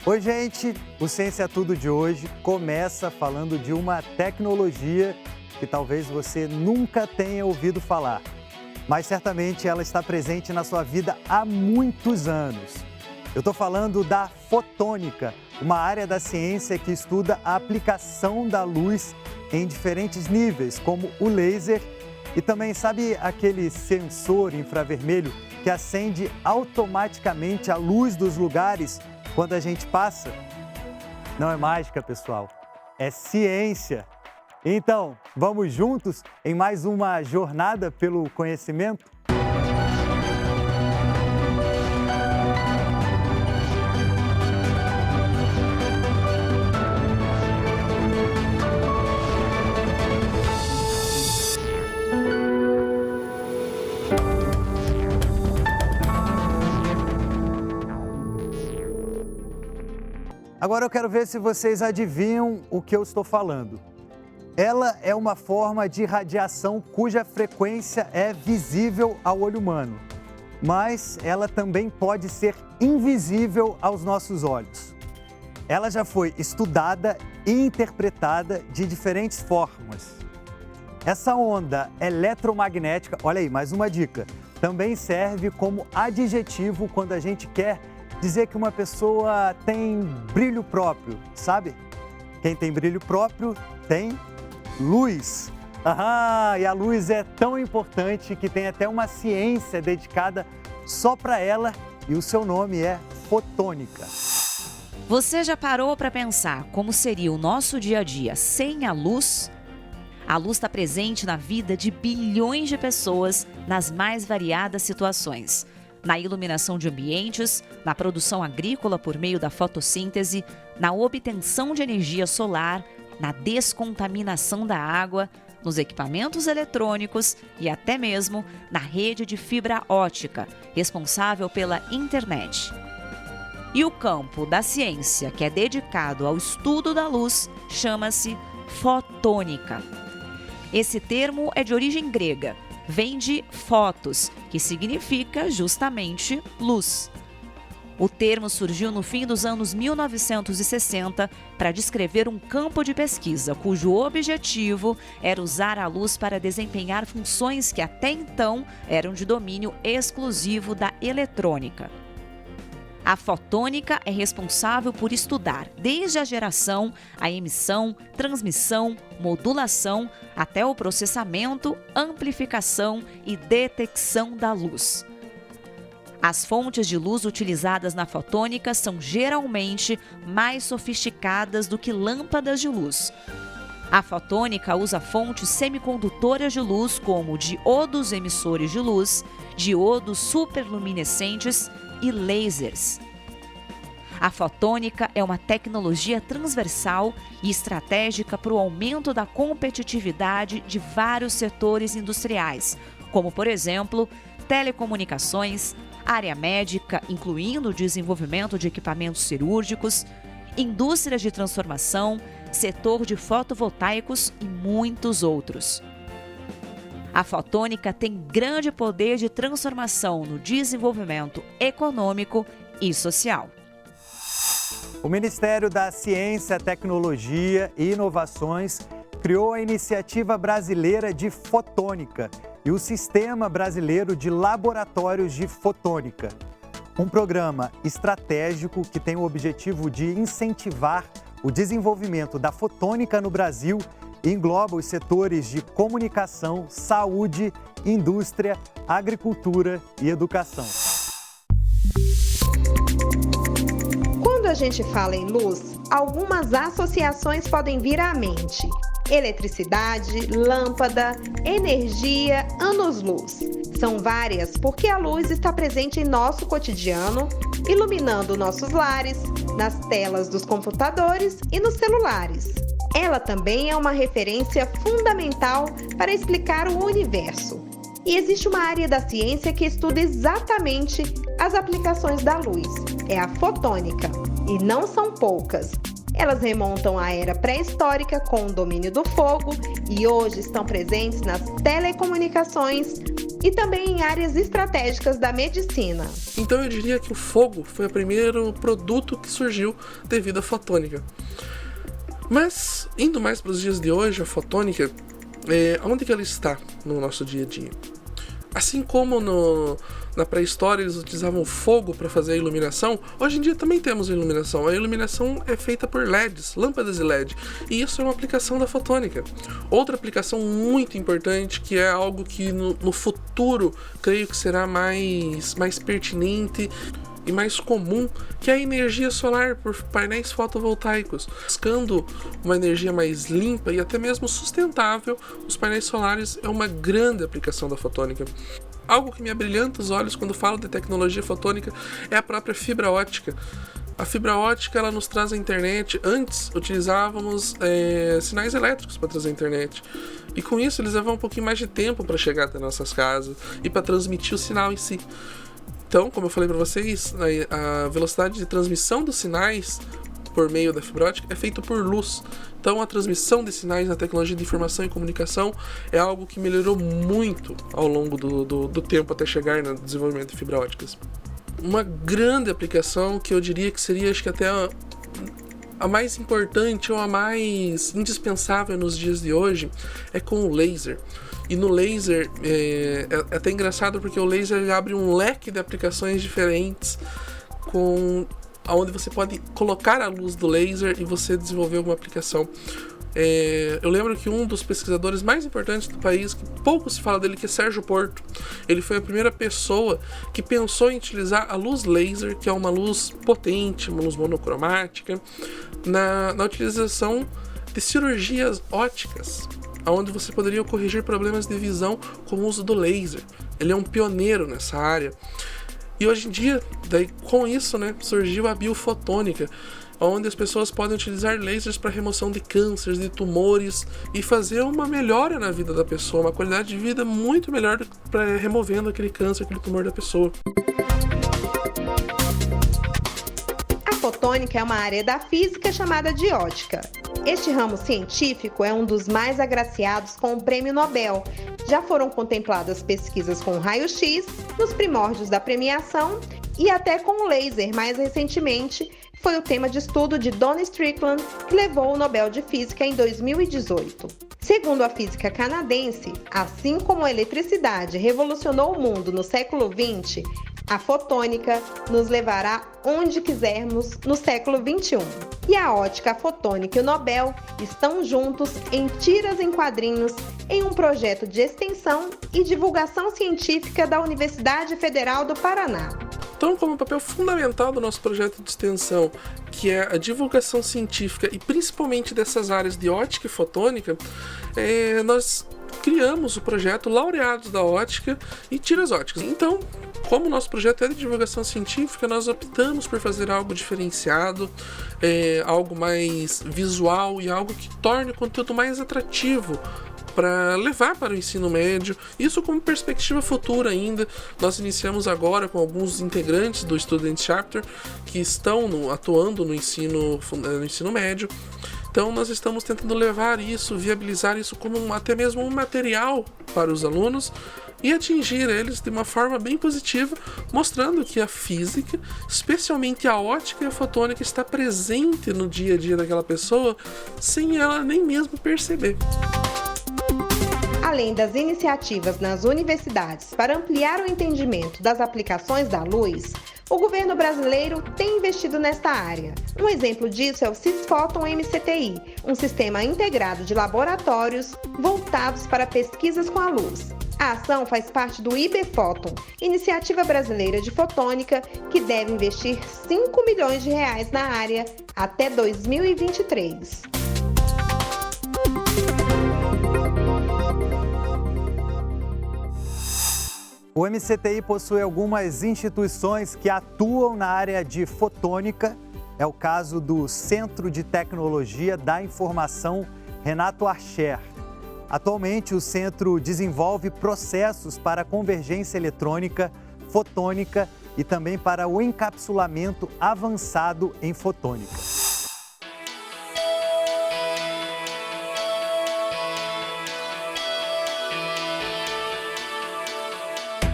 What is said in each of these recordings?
Oi, gente! O Ciência é Tudo de hoje começa falando de uma tecnologia que talvez você nunca tenha ouvido falar, mas certamente ela está presente na sua vida há muitos anos. Eu estou falando da fotônica, uma área da ciência que estuda a aplicação da luz em diferentes níveis, como o laser e também, sabe, aquele sensor infravermelho que acende automaticamente a luz dos lugares quando a gente passa? Não é mágica, pessoal, é ciência. Então, vamos juntos em mais uma jornada pelo conhecimento? Agora eu quero ver se vocês adivinham o que eu estou falando. Ela é uma forma de radiação cuja frequência é visível ao olho humano, mas ela também pode ser invisível aos nossos olhos. Ela já foi estudada e interpretada de diferentes formas. Essa onda eletromagnética, olha aí, mais uma dica, também serve como adjetivo quando a gente quer dizer que uma pessoa tem brilho próprio, sabe? Quem tem brilho próprio tem luz. E a luz é tão importante que tem até uma ciência dedicada só para ela e o seu nome é fotônica. Você já parou para pensar como seria o nosso dia a dia sem a luz? A luz está presente na vida de bilhões de pessoas nas mais variadas situações. Na iluminação de ambientes, na produção agrícola por meio da fotossíntese, na obtenção de energia solar, na descontaminação da água, nos equipamentos eletrônicos e até mesmo na rede de fibra ótica, responsável pela internet. E o campo da ciência, que é dedicado ao estudo da luz, chama-se fotônica. Esse termo é de origem grega. Vem de fotos, que significa justamente luz. O termo surgiu no fim dos anos 1960 para descrever um campo de pesquisa cujo objetivo era usar a luz para desempenhar funções que até então eram de domínio exclusivo da eletrônica. A fotônica é responsável por estudar desde a geração, a emissão, transmissão, modulação, até o processamento, amplificação e detecção da luz. As fontes de luz utilizadas na fotônica são geralmente mais sofisticadas do que lâmpadas de luz. A fotônica usa fontes semicondutoras de luz como diodos emissores de luz, diodos superluminescentes e lasers. A fotônica é uma tecnologia transversal e estratégica para o aumento da competitividade de vários setores industriais, como, por exemplo, telecomunicações, área médica, incluindo o desenvolvimento de equipamentos cirúrgicos, indústrias de transformação, setor de fotovoltaicos e muitos outros. A fotônica tem grande poder de transformação no desenvolvimento econômico e social. O Ministério da Ciência, Tecnologia e Inovações criou a Iniciativa Brasileira de Fotônica e o Sistema Brasileiro de Laboratórios de Fotônica, um programa estratégico que tem o objetivo de incentivar o desenvolvimento da fotônica no Brasil e engloba os setores de comunicação, saúde, indústria, agricultura e educação. Quando a gente fala em luz, algumas associações podem vir à mente. Eletricidade, lâmpada, energia, anos-luz. São várias porque a luz está presente em nosso cotidiano, iluminando nossos lares, nas telas dos computadores e nos celulares. Ela também é uma referência fundamental para explicar o universo. E existe uma área da ciência que estuda exatamente as aplicações da luz. É a fotônica. E não são poucas. Elas remontam à era pré-histórica com o domínio do fogo e hoje estão presentes nas telecomunicações e também em áreas estratégicas da medicina. Então eu diria que o fogo foi o primeiro produto que surgiu devido à fotônica. Mas, indo mais para os dias de hoje, a fotônica, onde que ela está no nosso dia a dia? Assim como na pré-história eles utilizavam fogo para fazer a iluminação, hoje em dia também temos a iluminação. A iluminação é feita por LEDs, lâmpadas de LED, e isso é uma aplicação da fotônica. Outra aplicação muito importante, que é algo que no futuro creio que será mais pertinente e mais comum, que é a energia solar por painéis fotovoltaicos. Buscando uma energia mais limpa e até mesmo sustentável, os painéis solares é uma grande aplicação da fotônica. Algo que me abrilhanta os olhos quando falo de tecnologia fotônica é a própria fibra ótica. A fibra ótica ela nos traz a internet. Antes utilizávamos sinais elétricos para trazer a internet. E com isso eles levam um pouquinho mais de tempo para chegar até nossas casas e para transmitir o sinal em si. Então, como eu falei para vocês, a velocidade de transmissão dos sinais por meio da fibra ótica é feita por luz. Então, a transmissão de sinais na tecnologia de informação e comunicação é algo que melhorou muito ao longo do tempo até chegar no desenvolvimento de fibra óticas. Uma grande aplicação que eu diria que seria, acho que até a mais importante ou a mais indispensável nos dias de hoje é com o laser. E no laser, é até engraçado porque o laser ele abre um leque de aplicações diferentes, onde você pode colocar a luz do laser e você desenvolver alguma aplicação. Eu lembro que um dos pesquisadores mais importantes do país, que pouco se fala dele, que é Sérgio Porto, ele foi a primeira pessoa que pensou em utilizar a luz laser, que é uma luz potente, uma luz monocromática, na utilização de cirurgias óticas, onde você poderia corrigir problemas de visão com o uso do laser. Ele é um pioneiro nessa área. E hoje em dia, com isso, surgiu a biofotônica, onde as pessoas podem utilizar lasers para remoção de cânceres, de tumores e fazer uma melhora na vida da pessoa, uma qualidade de vida muito melhor para removendo aquele câncer, aquele tumor da pessoa. A fotônica é uma área da física chamada de ótica. Este ramo científico é um dos mais agraciados com o Prêmio Nobel. Já foram contempladas pesquisas com raio-x, nos primórdios da premiação, e até com o laser, mais recentemente, foi o tema de estudo de Donna Strickland, que levou o Nobel de Física em 2018. Segundo a física canadense, assim como a eletricidade revolucionou o mundo no século XX, a fotônica nos levará onde quisermos no século XXI. E a ótica, a fotônica e o Nobel estão juntos em tiras em quadrinhos em um projeto de extensão e divulgação científica da Universidade Federal do Paraná. Então, como papel fundamental do nosso projeto de extensão, que é a divulgação científica e principalmente dessas áreas de ótica e fotônica, nós criamos o projeto Laureados da Ótica e Tiras Óticas. Então, como o nosso projeto é de divulgação científica, nós optamos por fazer algo diferenciado, algo mais visual e algo que torne o conteúdo mais atrativo para levar para o ensino médio, isso como perspectiva futura ainda. Nós iniciamos agora com alguns integrantes do Student Chapter que estão atuando no ensino médio. Então nós estamos tentando levar isso, viabilizar isso como até mesmo um material para os alunos e atingir eles de uma forma bem positiva, mostrando que a física, especialmente a ótica e a fotônica, está presente no dia a dia daquela pessoa sem ela nem mesmo perceber. Além das iniciativas nas universidades para ampliar o entendimento das aplicações da luz, o governo brasileiro tem investido nesta área. Um exemplo disso é o Cisfóton MCTI, um sistema integrado de laboratórios voltados para pesquisas com a luz. A ação faz parte do IBFóton, Iniciativa Brasileira de Fotônica, que deve investir R$ 5 milhões na área até 2023. O MCTI possui algumas instituições que atuam na área de fotônica. É o caso do Centro de Tecnologia da Informação Renato Archer. Atualmente, o centro desenvolve processos para convergência eletrônica, fotônica e também para o encapsulamento avançado em fotônica.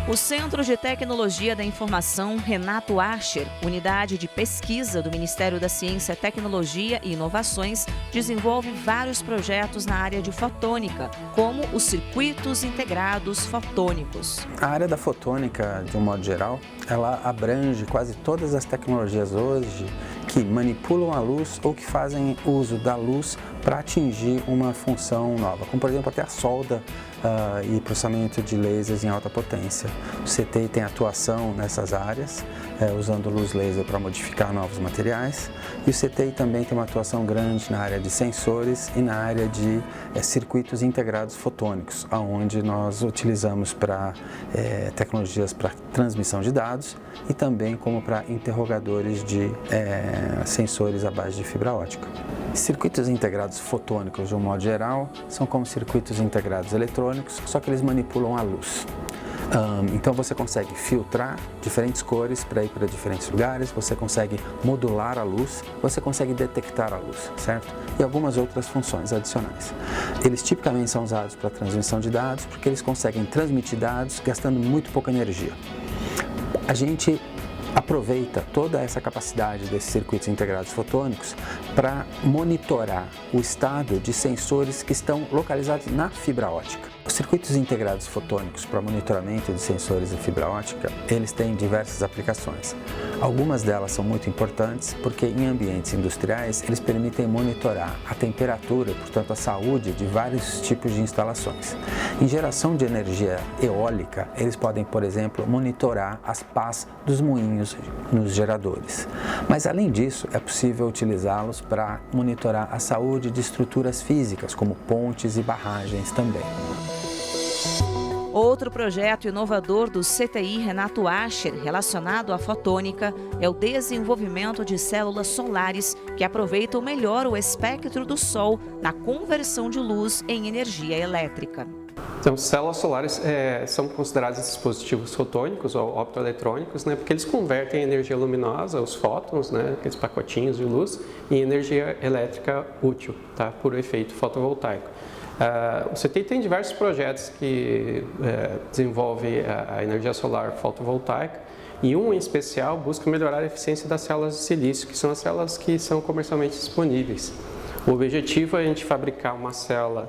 O Centro de Tecnologia da Informação Renato Archer, unidade de pesquisa do Ministério da Ciência, Tecnologia e Inovações, desenvolve vários projetos na área de fotônica, como os circuitos integrados fotônicos. A área da fotônica, de um modo geral, ela abrange quase todas as tecnologias hoje que manipulam a luz ou que fazem uso da luz para atingir uma função nova, como por exemplo até a solda e processamento de lasers em alta potência. O CTI tem atuação nessas áreas, usando luz laser para modificar novos materiais, e o CTI também tem uma atuação grande na área de sensores e na área de circuitos integrados fotônicos, onde nós utilizamos para tecnologias para transmissão de dados e também como para interrogadores de sensores à base de fibra ótica. Circuitos integrados fotônicos, de um modo geral, são como circuitos integrados eletrônicos, só que eles manipulam a luz. Então você consegue filtrar diferentes cores para ir para diferentes lugares, você consegue modular a luz, você consegue detectar a luz, certo? E algumas outras funções adicionais. Eles tipicamente são usados para transmissão de dados, porque eles conseguem transmitir dados gastando muito pouca energia. A gente aproveita toda essa capacidade desses circuitos integrados fotônicos para monitorar o estado de sensores que estão localizados na fibra ótica. Os circuitos integrados fotônicos para monitoramento de sensores de fibra ótica, eles têm diversas aplicações. Algumas delas são muito importantes porque em ambientes industriais eles permitem monitorar a temperatura, portanto a saúde de vários tipos de instalações. Em geração de energia eólica, eles podem, por exemplo, monitorar as pás dos moinhos nos geradores. Mas além disso, é possível utilizá-los para monitorar a saúde de estruturas físicas, como pontes e barragens também. Outro projeto inovador do CTI Renato Archer, relacionado à fotônica, é o desenvolvimento de células solares que aproveitam melhor o espectro do Sol na conversão de luz em energia elétrica. Então, células solares são considerados dispositivos fotônicos ou optoeletrônicos, né, porque eles convertem energia luminosa, os fótons, né, aqueles pacotinhos de luz, em energia elétrica útil, tá, por efeito fotovoltaico. O CTI tem diversos projetos que desenvolvem a energia solar fotovoltaica e um em especial busca melhorar a eficiência das células de silício, que são as células que são comercialmente disponíveis. O objetivo é a gente fabricar uma célula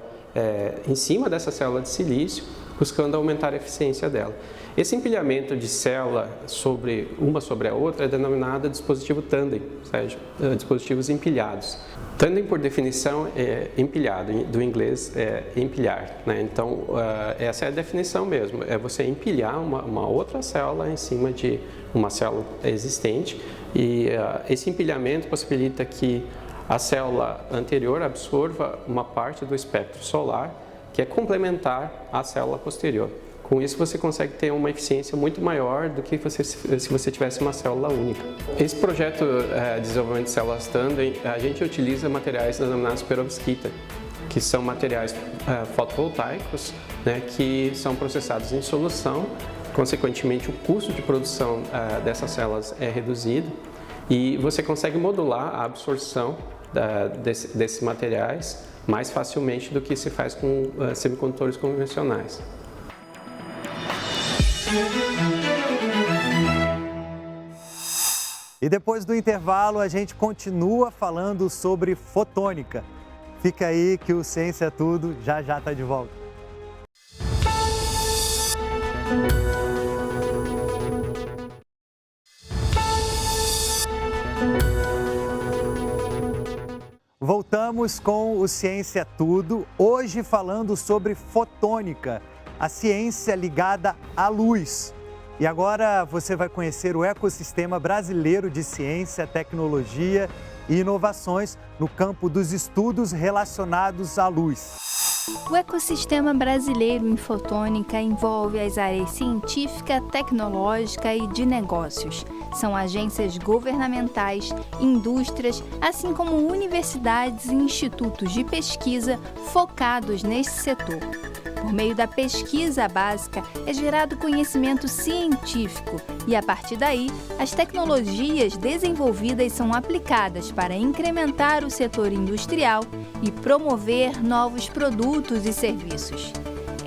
em cima dessa célula de silício, buscando aumentar a eficiência dela. Esse empilhamento de célula uma sobre a outra é denominado dispositivo tandem, ou seja, dispositivos empilhados. Tandem, por definição, é empilhado, do inglês é empilhar, né? Então, essa é a definição mesmo, é você empilhar uma outra célula em cima de uma célula existente e esse empilhamento possibilita que a célula anterior absorva uma parte do espectro solar que é complementar à célula posterior. Com isso, você consegue ter uma eficiência muito maior do que se você tivesse uma célula única. Esse projeto de desenvolvimento de células tandem, a gente utiliza materiais denominados perovskita, que são materiais fotovoltaicos, né, que são processados em solução. Consequentemente, o custo de produção dessas células é reduzido e você consegue modular a absorção desses materiais mais facilmente do que se faz com semicondutores convencionais. E depois do intervalo a gente continua falando sobre fotônica. Fica aí que o Ciência é Tudo já está de volta. Voltamos com o Ciência é Tudo, hoje falando sobre fotônica, a ciência ligada à luz. E agora você vai conhecer o ecossistema brasileiro de ciência, tecnologia e inovações no campo dos estudos relacionados à luz. O ecossistema brasileiro em fotônica envolve as áreas científica, tecnológica e de negócios. São agências governamentais, indústrias, assim como universidades e institutos de pesquisa focados nesse setor. Por meio da pesquisa básica, é gerado conhecimento científico e, a partir daí, as tecnologias desenvolvidas são aplicadas para incrementar o setor industrial e promover novos produtos e serviços.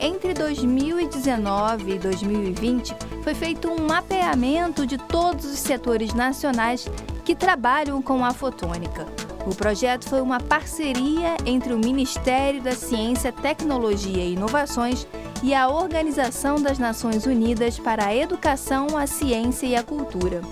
Entre 2019 e 2020, foi feito um mapeamento de todos os setores nacionais que trabalham com a fotônica. O projeto foi uma parceria entre o Ministério da Ciência, Tecnologia e Inovações e a Organização das Nações Unidas para a Educação, a Ciência e a Cultura.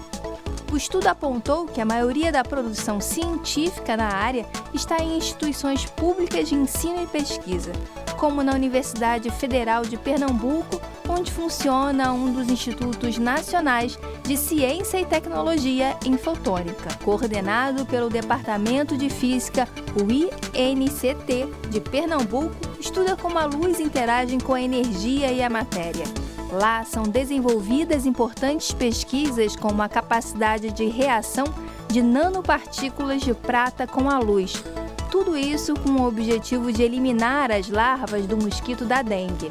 O estudo apontou que a maioria da produção científica na área está em instituições públicas de ensino e pesquisa, como na Universidade Federal de Pernambuco, onde funciona um dos Institutos Nacionais de Ciência e Tecnologia em Fotônica, coordenado pelo Departamento de Física, o INCT de Pernambuco, estuda como a luz interage com a energia e a matéria. Lá são desenvolvidas importantes pesquisas como a capacidade de reação de nanopartículas de prata com a luz. Tudo isso com o objetivo de eliminar as larvas do mosquito da dengue.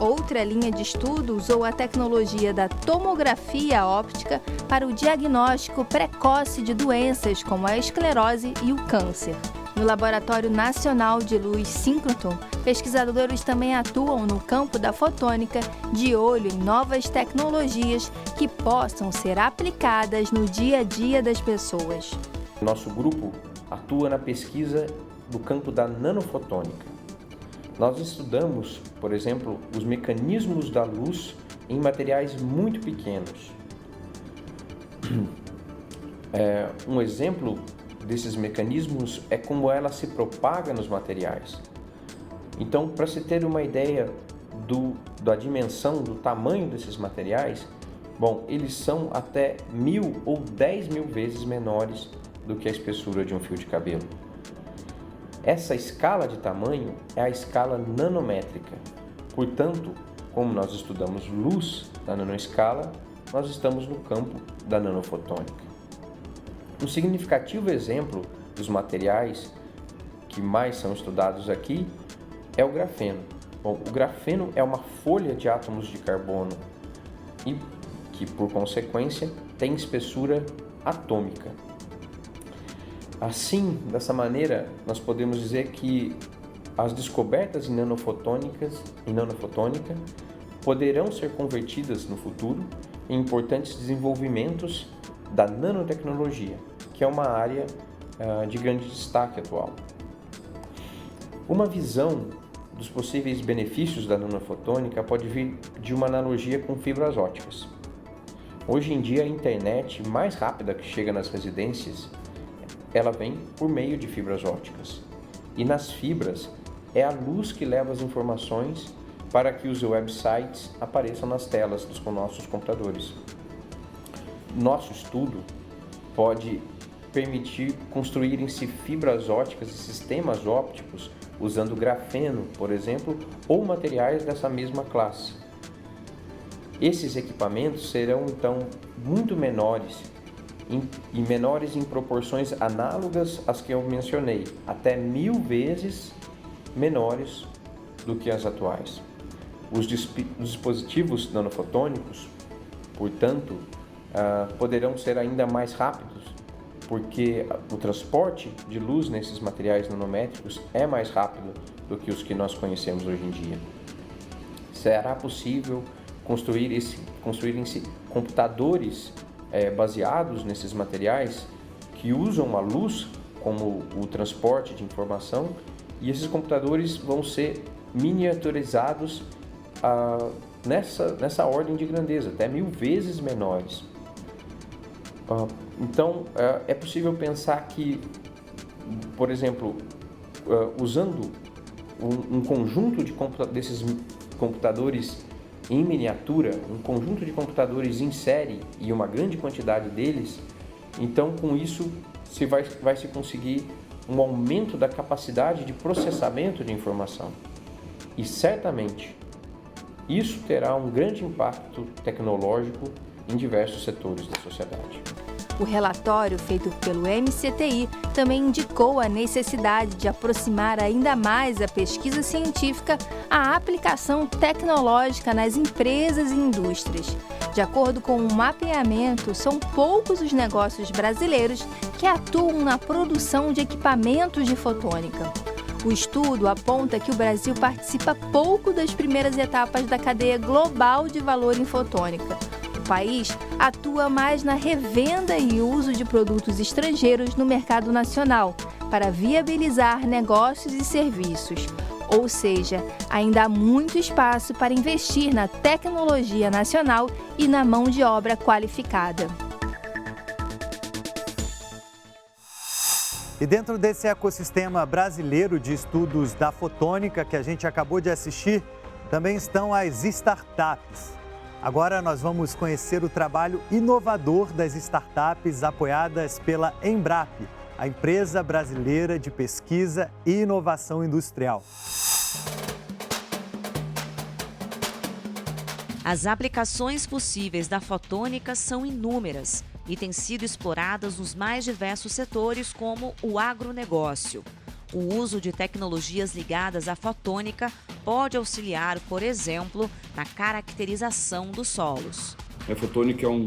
Outra linha de estudo usou a tecnologia da tomografia óptica para o diagnóstico precoce de doenças como a esclerose e o câncer. No Laboratório Nacional de Luz Síncroton, pesquisadores também atuam no campo da fotônica, de olho em novas tecnologias que possam ser aplicadas no dia a dia das pessoas. Nosso grupo atua na pesquisa do campo da nanofotônica. Nós estudamos, por exemplo, os mecanismos da luz em materiais muito pequenos. Um exemplo desses mecanismos é como ela se propaga nos materiais. Então, para se ter uma ideia da dimensão, do tamanho desses materiais, eles são até 1.000 ou 10.000 vezes menores do que a espessura de um fio de cabelo. Essa escala de tamanho é a escala nanométrica. Portanto, como nós estudamos luz na nanoescala, nós estamos no campo da nanofotônica. Um significativo exemplo dos materiais que mais são estudados aqui é o grafeno. O grafeno é uma folha de átomos de carbono e que, por consequência, tem espessura atômica. Assim, dessa maneira, nós podemos dizer que as descobertas em nanofotônica poderão ser convertidas no futuro em importantes desenvolvimentos da nanotecnologia, que é uma área de grande destaque atual. Uma visão dos possíveis benefícios da nanofotônica pode vir de uma analogia com fibras ópticas. Hoje em dia, a internet mais rápida que chega nas residências, ela vem por meio de fibras ópticas. E nas fibras, é a luz que leva as informações para que os websites apareçam nas telas dos nossos computadores. Nosso estudo pode permitir construírem-se fibras ópticas e sistemas ópticos usando grafeno, por exemplo, ou materiais dessa mesma classe. Esses equipamentos serão, então, muito menores e menores em proporções análogas às que eu mencionei, até 1000 vezes menores do que as atuais. Os dispositivos nanofotônicos, portanto, poderão ser ainda mais rápidos, porque o transporte de luz nesses materiais nanométricos é mais rápido do que os que nós conhecemos hoje em dia. Será possível construírem-se computadores baseados nesses materiais que usam a luz como o transporte de informação, e esses computadores vão ser miniaturizados nessa ordem de grandeza, até 1000 vezes menores. Então, é possível pensar que, por exemplo, usando um conjunto desses computadores em miniatura, um conjunto de computadores em série e uma grande quantidade deles, então com isso vai se conseguir um aumento da capacidade de processamento de informação. E certamente isso terá um grande impacto tecnológico em diversos setores da sociedade. O relatório feito pelo MCTI também indicou a necessidade de aproximar ainda mais a pesquisa científica à aplicação tecnológica nas empresas e indústrias. De acordo com o mapeamento, são poucos os negócios brasileiros que atuam na produção de equipamentos de fotônica. O estudo aponta que o Brasil participa pouco das primeiras etapas da cadeia global de valor em fotônica. O país atua mais na revenda e uso de produtos estrangeiros no mercado nacional, para viabilizar negócios e serviços. Ou seja, ainda há muito espaço para investir na tecnologia nacional e na mão de obra qualificada. E dentro desse ecossistema brasileiro de estudos da fotônica que a gente acabou de assistir, também estão as startups. Agora nós vamos conhecer o trabalho inovador das startups apoiadas pela Embrap, a empresa brasileira de pesquisa e inovação industrial. As aplicações possíveis da fotônica são inúmeras e têm sido exploradas nos mais diversos setores, como o agronegócio. O uso de tecnologias ligadas à fotônica pode auxiliar, por exemplo, na caracterização dos solos. A fotônica é um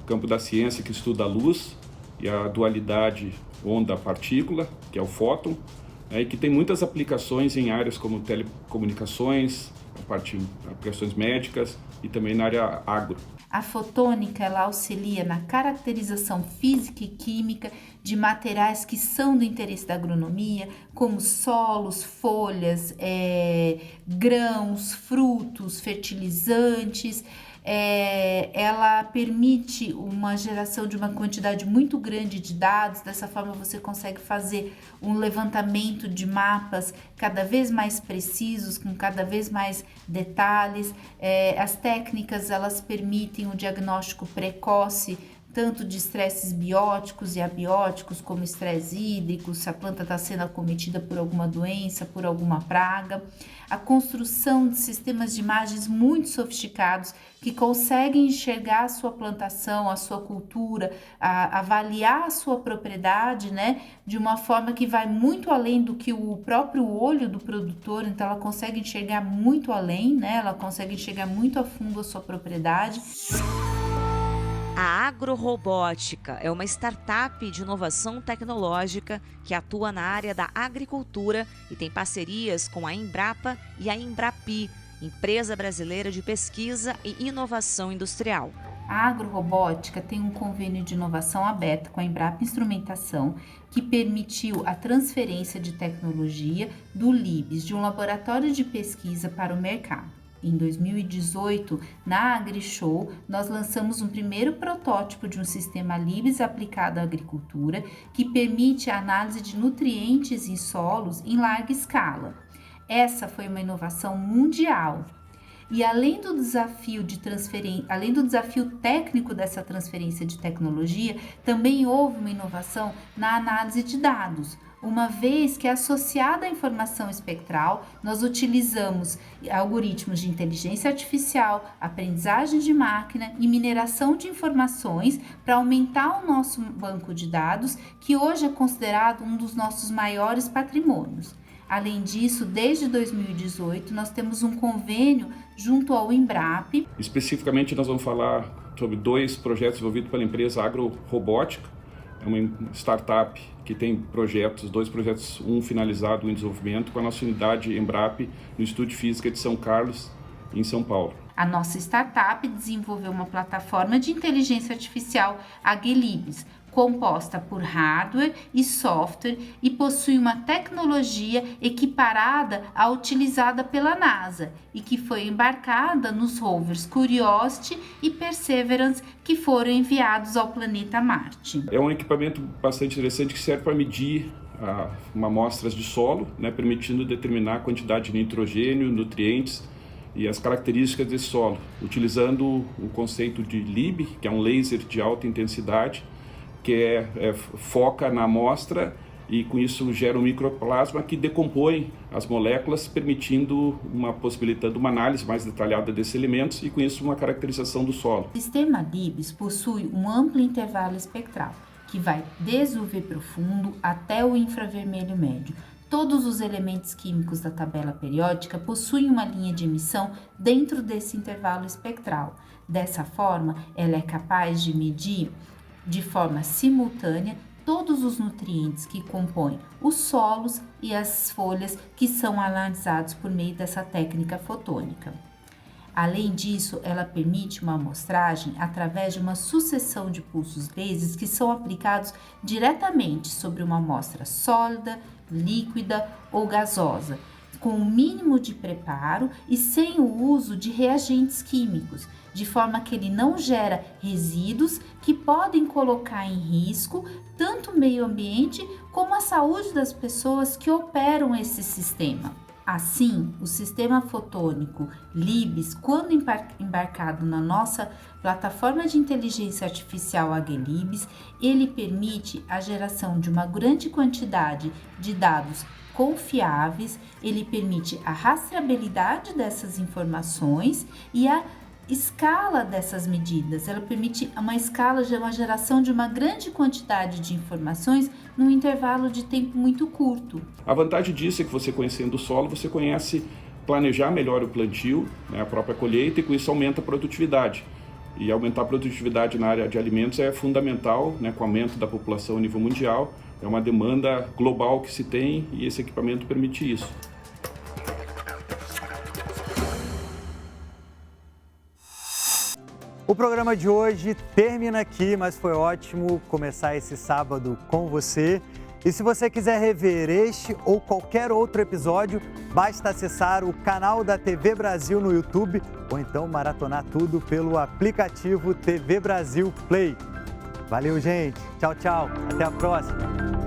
campo da ciência que estuda a luz e a dualidade onda-partícula, que é o fóton, e que tem muitas aplicações em áreas como telecomunicações, aplicações médicas e também na área agro. A fotônica ela auxilia na caracterização física e química de materiais que são do interesse da agronomia, como solos, folhas, grãos, frutos, fertilizantes. Ela permite uma geração de uma quantidade muito grande de dados. Dessa forma você consegue fazer um levantamento de mapas cada vez mais precisos, com cada vez mais detalhes. As técnicas elas permitem o diagnóstico precoce tanto de estresses bióticos e abióticos, como estresse hídrico, se a planta está sendo acometida por alguma doença, por alguma praga. A construção de sistemas de imagens muito sofisticados que conseguem enxergar a sua plantação, a sua cultura, avaliar a sua propriedade, né, de uma forma que vai muito além do que o próprio olho do produtor. Então ela consegue enxergar muito além, né, ela consegue enxergar muito a fundo a sua propriedade. A Agrorobótica é uma startup de inovação tecnológica que atua na área da agricultura e tem parcerias com a Embrapa e a Embrapi, empresa brasileira de pesquisa e inovação industrial. A Agrorobótica tem um convênio de inovação aberto com a Embrapa Instrumentação, que permitiu a transferência de tecnologia do LIBS, de um laboratório de pesquisa, para o mercado. Em 2018, na AgriShow, nós lançamos um primeiro protótipo de um sistema LIBS aplicado à agricultura que permite a análise de nutrientes em solos em larga escala. Essa foi uma inovação mundial. E além do desafio técnico dessa transferência de tecnologia, também houve uma inovação na análise de dados, uma vez que associada à informação espectral, nós utilizamos algoritmos de inteligência artificial, aprendizagem de máquina e mineração de informações para aumentar o nosso banco de dados, que hoje é considerado um dos nossos maiores patrimônios. Além disso, desde 2018, nós temos um convênio junto ao Embrap. Especificamente, nós vamos falar sobre 2 projetos desenvolvidos pela empresa Agrorobótica. É uma startup que tem 2 projetos, um finalizado em desenvolvimento, com a nossa unidade Embrap no Instituto de Física de São Carlos, em São Paulo. A nossa startup desenvolveu uma plataforma de inteligência artificial AgLibs, composta por hardware e software, e possui uma tecnologia equiparada à utilizada pela NASA e que foi embarcada nos rovers Curiosity e Perseverance, que foram enviados ao planeta Marte. É um equipamento bastante interessante que serve para medir uma amostras de solo, né, permitindo determinar a quantidade de nitrogênio, nutrientes e as características desse solo, utilizando o conceito de LIB, que é um laser de alta intensidade, que foca na amostra e com isso gera um microplasma que decompõe as moléculas, possibilitando uma análise mais detalhada desses elementos e com isso uma caracterização do solo. O sistema LIBS possui um amplo intervalo espectral, que vai desde o UV profundo até o infravermelho médio. Todos os elementos químicos da tabela periódica possuem uma linha de emissão dentro desse intervalo espectral. Dessa forma, ela é capaz de medir de forma simultânea todos os nutrientes que compõem os solos e as folhas que são analisados por meio dessa técnica fotônica. Além disso, ela permite uma amostragem através de uma sucessão de pulsos lasers que são aplicados diretamente sobre uma amostra sólida, líquida ou gasosa, com o mínimo de preparo e sem o uso de reagentes químicos, de forma que ele não gera resíduos que podem colocar em risco tanto o meio ambiente como a saúde das pessoas que operam esse sistema. Assim, o sistema fotônico LIBS, quando embarcado na nossa plataforma de inteligência artificial HLibs, ele permite a geração de uma grande quantidade de dados confiáveis, ele permite a rastreabilidade dessas informações e a escala dessas medidas. Ela permite uma escala de uma geração de uma grande quantidade de informações num intervalo de tempo muito curto. A vantagem disso é que você, conhecendo o solo, você conhece planejar melhor o plantio, né, a própria colheita, e com isso aumenta a produtividade. E aumentar a produtividade na área de alimentos é fundamental, né, com o aumento da população a nível mundial. É uma demanda global que se tem e esse equipamento permite isso. O programa de hoje termina aqui, mas foi ótimo começar esse sábado com você. E se você quiser rever este ou qualquer outro episódio, basta acessar o canal da TV Brasil no YouTube ou então maratonar tudo pelo aplicativo TV Brasil Play. Valeu, gente. Tchau, tchau. Até a próxima.